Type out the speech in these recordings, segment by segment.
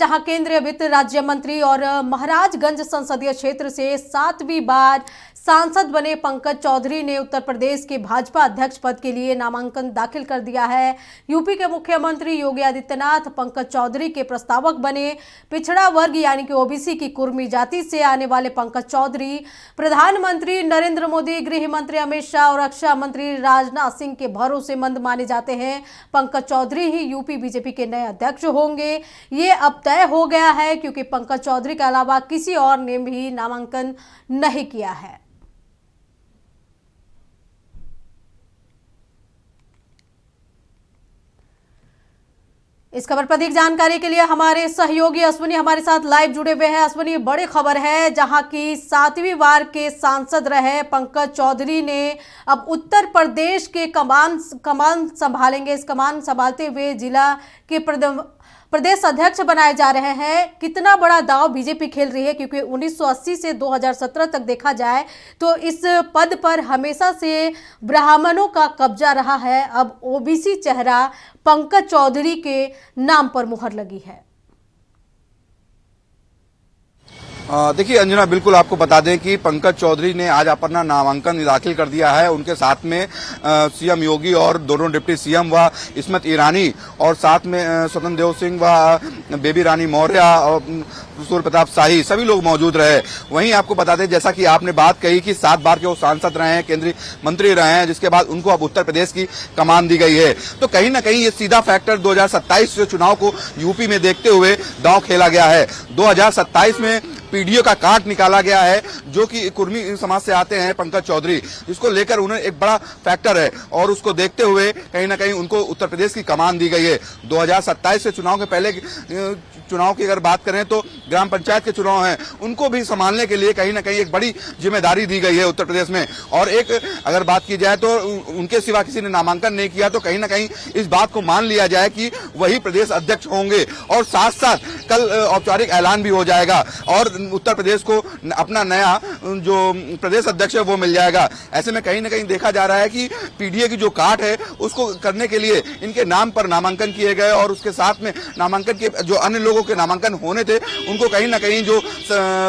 जहां केंद्रीय वित्त राज्य मंत्री और महाराजगंज संसदीय क्षेत्र से 7वीं बार सांसद बने पंकज चौधरी ने उत्तर प्रदेश के भाजपा अध्यक्ष पद के लिए नामांकन दाखिल कर दिया है। यूपी के मुख्यमंत्री योगी आदित्यनाथ पंकज चौधरी के प्रस्तावक बने। पिछड़ा वर्ग यानी कि ओबीसी की कुर्मी जाति से आने वाले पंकज चौधरी प्रधानमंत्री नरेंद्र मोदी, गृह मंत्री अमित शाह और रक्षा मंत्री राजनाथ सिंह के भरोसेमंद माने जाते हैं। पंकज चौधरी ही यूपी बीजेपी के नए अध्यक्ष होंगे। ये अब तय हो गया है क्योंकि पंकज चौधरी के अलावा किसी और ने भी नामांकन नहीं किया है। इस खबर पर अधिक जानकारी के लिए हमारे सहयोगी अश्विनी हमारे साथ लाइव जुड़े हुए हैं। अश्विनी, बड़ी खबर है जहां की 7वीं बार के सांसद रहे पंकज चौधरी ने अब उत्तर प्रदेश के कमान संभालेंगे। इस कमान संभालते हुए जिला के प्रदेश अध्यक्ष बनाए जा रहे हैं। कितना बड़ा दांव बीजेपी खेल रही है, क्योंकि 1980 से 2017 तक देखा जाए तो इस पद पर हमेशा से ब्राह्मणों का कब्जा रहा है। अब ओबीसी चेहरा पंकज चौधरी के नाम पर मुहर लगी है। देखिए अंजना, बिल्कुल आपको बता दें कि पंकज चौधरी ने आज अपना नामांकन दाखिल कर दिया है। उनके साथ में सीएम योगी और दोनों डिप्टी सीएम व स्मृति ईरानी और साथ में स्वतंत्र देव सिंह व बेबी रानी मौर्य और सूर्य प्रताप शाही सभी लोग मौजूद रहे। वहीं आपको बता दें, जैसा कि आपने बात कही कि 7 बार के वो सांसद रहे हैं, केंद्रीय मंत्री रहे हैं, जिसके बाद उनको अब उत्तर प्रदेश की कमान दी गई है। तो कहीं ना कहीं ये सीधा फैक्टर 2027 चुनाव को यूपी में देखते हुए दांव खेला गया है। 2027 में पीडीओ का काट निकाला गया है, जो कि कुर्मी समाज से आते हैं पंकज चौधरी, जिसको लेकर उन्हें एक बड़ा फैक्टर है और उसको देखते हुए कहीं ना कहीं उनको उत्तर प्रदेश की कमान दी गई है। 2027 से चुनाव के पहले चुनाव की अगर बात करें तो ग्राम पंचायत के चुनाव हैं, उनको भी संभालने के लिए कहीं ना कहीं एक बड़ी जिम्मेदारी दी गई है उत्तर प्रदेश में। और एक अगर बात की जाए तो उनके सिवा किसी ने नामांकन नहीं किया, तो कहीं ना कहीं इस बात को मान लिया जाए कि वही प्रदेश अध्यक्ष होंगे और साथ साथ कल औपचारिक ऐलान भी हो जाएगा और उत्तर प्रदेश को अपना नया जो प्रदेश अध्यक्ष है वो मिल जाएगा। ऐसे में कहीं ना कहीं देखा जा रहा है कि पीडीए की जो काट है उसको करने के लिए इनके नाम पर नामांकन किए गए और उसके साथ में नामांकन के जो अन्य लोगों के नामांकन होने थे उनको कहीं ना कहीं जो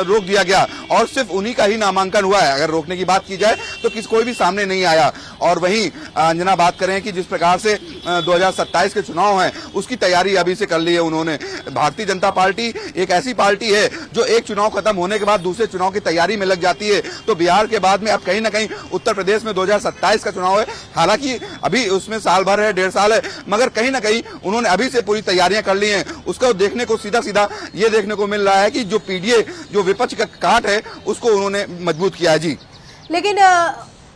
रोक दिया गया और सिर्फ उन्हीं का ही नामांकन हुआ है। अगर रोकने की बात की जाए तो कोई भी सामने नहीं आया। और वहीं अंजना बात करें कि जिस प्रकार से 2027 के चुनाव हैं उसकी तैयारी अभी से कर ली है उन्होंने। भारतीय जनता पार्टी एक ऐसी पार्टी है जो एक चुनाव खत्म होने के बाद दूसरे चुनाव की तैयारी में लग जाती है। तो बिहार के बाद में अब कहीं ना कहीं उत्तर प्रदेश में 2027 का चुनाव है। हालांकि अभी उसमें साल भर है, 1.5 साल है, मगर कहीं ना कहीं उन्होंने अभी से पूरी तैयारियां कर ली हैं। उसको देखने को सीधा सीधा ये देखने को मिल रहा है कि जो पीडीए जो विपक्ष का काट है उसको उन्होंने मजबूत किया है। जी, लेकिन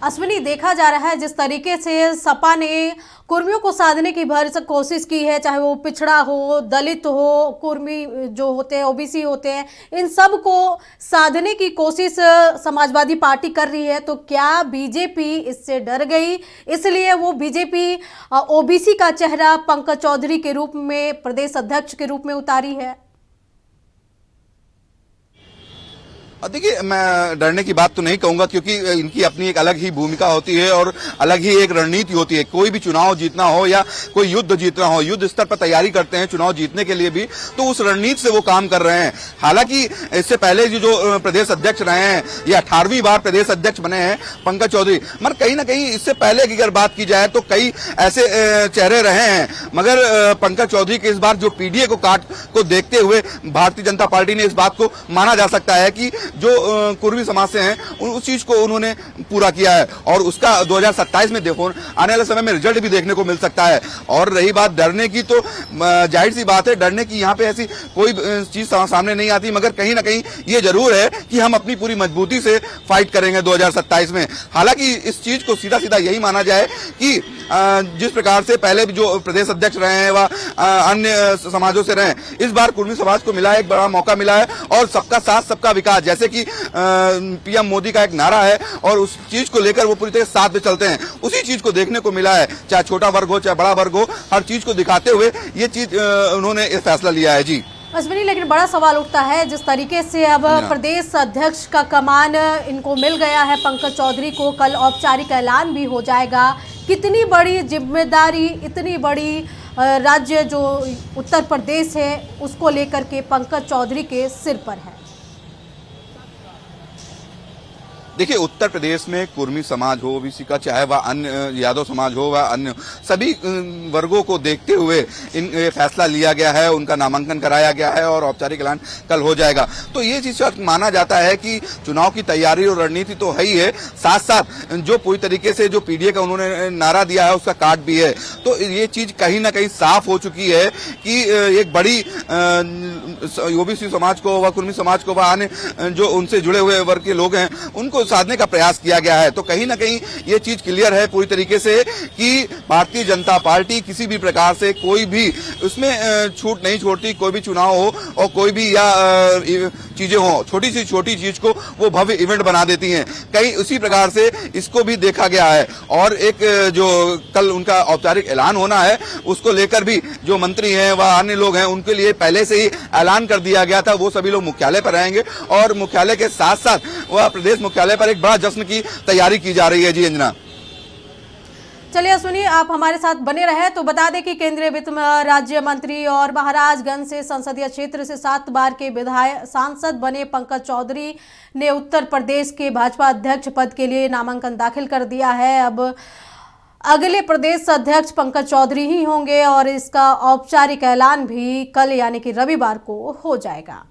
अश्विनी, देखा जा रहा है जिस तरीके से सपा ने कुर्मियों को साधने की भरसक कोशिश की है, चाहे वो पिछड़ा हो, दलित हो, कुर्मी जो होते हैं, ओबीसी होते हैं, इन सब को साधने की कोशिश समाजवादी पार्टी कर रही है। तो क्या बीजेपी इससे डर गई, इसलिए वो बीजेपी ओबीसी का चेहरा पंकज चौधरी के रूप में प्रदेश अध्यक्ष के रूप में उतारी है? देखिए, मैं डरने की बात तो नहीं कहूंगा, क्योंकि इनकी अपनी एक अलग ही भूमिका होती है और अलग ही एक रणनीति होती है। कोई भी चुनाव जीतना हो या कोई युद्ध जीतना हो, युद्ध स्तर पर तैयारी करते हैं चुनाव जीतने के लिए भी, तो उस रणनीति से वो काम कर रहे हैं। हालांकि इससे पहले जो प्रदेश अध्यक्ष रहे हैं, ये 18वीं बार प्रदेश अध्यक्ष बने हैं पंकज चौधरी, मगर कहीं ना कहीं इससे पहले की अगर बात की जाए तो कई ऐसे चेहरे रहे हैं, मगर पंकज चौधरी के इस बार जो पीडीए को काट को देखते हुए भारतीय जनता पार्टी ने इस बात को माना जा सकता है कि जो कुर्मी समाज से हैं उस चीज को उन्होंने पूरा किया है और उसका 2027 में देखो आने वाले समय में रिजल्ट भी देखने को मिल सकता है। और रही बात डरने की, तो जाहिर सी बात है डरने की यहाँ पे ऐसी कोई चीज सामने नहीं आती, मगर कहीं ना कहीं ये जरूर है कि हम अपनी पूरी मजबूती से फाइट करेंगे 2027 में। हालांकि इस चीज को सीधा सीधा यही माना जाए कि जिस प्रकार से पहले भी जो प्रदेश अध्यक्ष रहे हैं व अन्य समाजों से रहे, इस बार कुर्मी समाज को मिला है, एक बड़ा मौका मिला है और सबका साथ सबका विकास, जैसे कि पीएम मोदी का एक नारा है और उस चीज को लेकर वो पूरी तरह साथ में चलते हैं, उसी चीज को देखने को मिला है। चाहे छोटा वर्ग हो चाहे बड़ा वर्ग हो, हर चीज को दिखाते हुए ये चीज उन्होंने फैसला लिया है। जी अश्विनी, लेकिन बड़ा सवाल उठता है जिस तरीके से अब प्रदेश अध्यक्ष का कमान इनको मिल गया है पंकज चौधरी को, कल औपचारिक ऐलान भी हो जाएगा। कितनी बड़ी जिम्मेदारी, इतनी बड़ी राज्य जो उत्तर प्रदेश है उसको लेकर के पंकज चौधरी के सिर पर है। देखिए, उत्तर प्रदेश में कुर्मी समाज हो, ओबीसी का, चाहे वह अन्य यादव समाज हो, वह अन्य सभी वर्गों को देखते हुए ये फैसला लिया गया है, उनका नामांकन कराया गया है और औपचारिक ऐलान कल हो जाएगा। तो ये चीज माना जाता है कि चुनाव की तैयारी और रणनीति तो है ही है, साथ साथ जो पूरी तरीके से जो पीडीए का उन्होंने नारा दिया है उसका कार्ड भी है। तो ये चीज कहीं ना कहीं साफ हो चुकी है कि एक बड़ी ओबीसी समाज को व कुर्मी समाज को व अन्य जो उनसे जुड़े हुए वर्ग के लोग हैं उनको साधने का प्रयास किया गया है। तो कहीं ना कहीं ये चीज क्लियर है पूरी तरीके से कि भारतीय जनता पार्टी किसी भी प्रकार से कोई भी उसमें छूट नहीं छोड़ती। कोई भी चुनाव हो और कोई भी या चीजें हो, छोटी सी छोटी चीज को वो भव्य इवेंट बना देती हैं। कहीं उसी प्रकार से इसको भी देखा गया है और एक जो कल उनका औपचारिक ऐलान होना है उसको लेकर भी जो मंत्री हैं व अन्य लोग हैं उनके लिए पहले से ही ऐलान कर दिया गया था। वो सभी लोग मुख्यालय पर रहेंगे और मुख्यालय के साथ साथ वह प्रदेश मुख्यालय पर एक बड़ा जश्न की तैयारी की जा रही है। जी अंजना। चलिए सुनिए, आप हमारे साथ बने रहे। तो बता दें कि केंद्रीय वित्त राज्य मंत्री और महाराजगंज से संसदीय क्षेत्र से 7 बार के विधायक सांसद बने पंकज चौधरी ने उत्तर प्रदेश के भाजपा अध्यक्ष पद के लिए नामांकन दाखिल कर दिया है। अब अगले प्रदेश अध्यक्ष पंकज चौधरी ही होंगे और इसका औपचारिक ऐलान भी कल यानी कि रविवार को हो जाएगा।